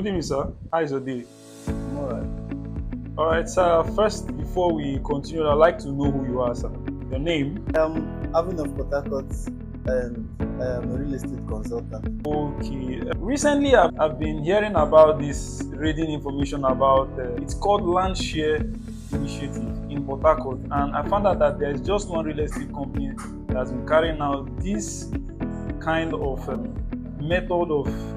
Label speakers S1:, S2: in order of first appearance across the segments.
S1: Good evening, sir. How is your day?
S2: Alright.
S1: All right, sir. First, before we continue, I'd like to know who you are, sir. Your name?
S2: I'm having of Port Harcourt and I'm a real estate consultant.
S1: Okay. Recently, I've been hearing about this, reading information about it's called Land Share Initiative in Port Harcourt, and I found out that there's just one real estate company that's been carrying out this kind of method of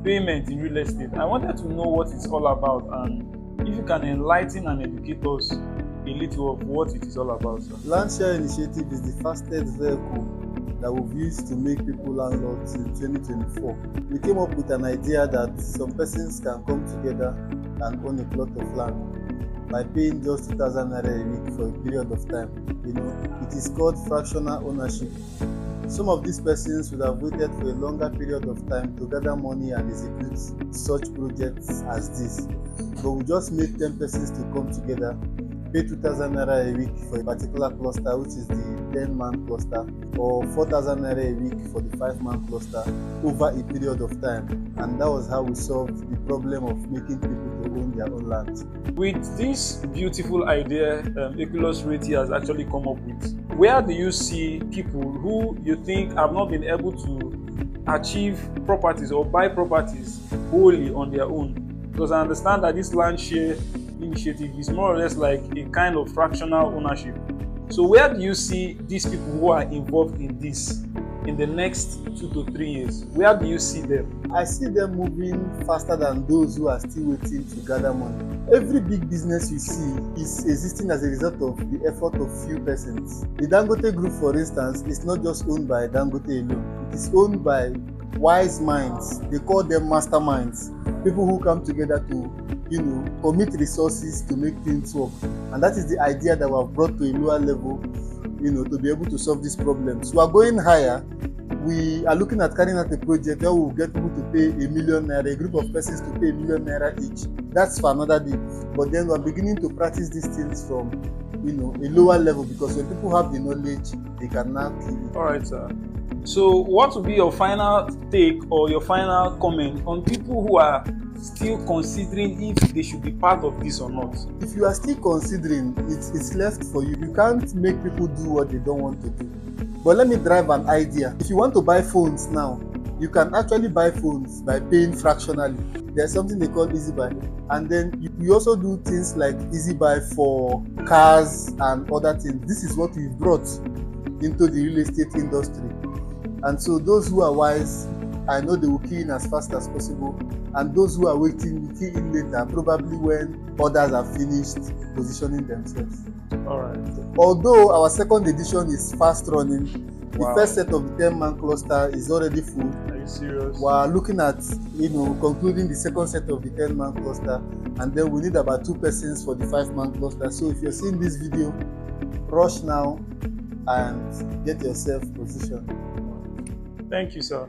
S1: payment in real estate. I wanted to know what it's all about, and if you can enlighten and educate us a little of what it is all about, sir.
S2: Land Share Initiative is the fastest vehicle that we've used to make people landlords in 2024. We came up with an idea that some persons can come together and own a plot of land by paying just 2,000 naira a week for a period of time. It is called fractional ownership. Some of these persons would have waited for a longer period of time to gather money and execute such projects as this. But we just made 10 persons to come together, pay 2,000 naira a week for a particular cluster, which is the 10-man cluster, or 4,000 naira a week for the 5-man cluster over a period of time. And that was how we solved the problem of making people to own their own land.
S1: With this beautiful idea Equilos Realty has actually come up with, where do you see people who you think have not been able to achieve properties or buy properties wholly on their own? Because I understand that this land share initiative is more or less like a kind of fractional ownership. So where do you see these people who are involved in this in the next 2 to 3 years? Where do you see them?
S2: I see them moving faster than those who are still waiting to gather money. Every big business you see is existing as a result of the effort of few persons. The Dangote Group, for instance, is not just owned by Dangote alone. It is owned by wise minds. They call them masterminds. People who come together to commit resources to make things work. And that is the idea that we have brought to a lower level, to be able to solve these problems. We are going higher. We are looking at carrying out a project where we will get people to pay ₦1 million, a group of persons to pay ₦1 million each. That's for another day. But then we are beginning to practice these things from a lower level, because when people have the knowledge, they can now kill it.
S1: All right, sir. So what will be your final take or your final comment on people who are still considering if they should be part of this or not?
S2: If you are still considering, it's left for you. You can't make people do what they don't want to do. But let me drive an idea. If you want to buy phones now, you can actually buy phones by paying fractionally. There's something they call Easy Buy. And then you also do things like Easy Buy for cars and other things. This is what we've brought into the real estate industry. And so those who are wise, I know they will key in as fast as possible. And those who are waiting will key in later, probably when others have finished positioning themselves.
S1: All right.
S2: Although our second edition is fast running,
S1: Wow.
S2: The first set of the 10-man cluster is already full.
S1: Are you serious?
S2: We are looking at concluding the second set of the 10-man cluster, and then we need about 2 persons for the 5-man cluster. So if you're seeing this video, rush now and get yourself positioned.
S1: Thank you, sir.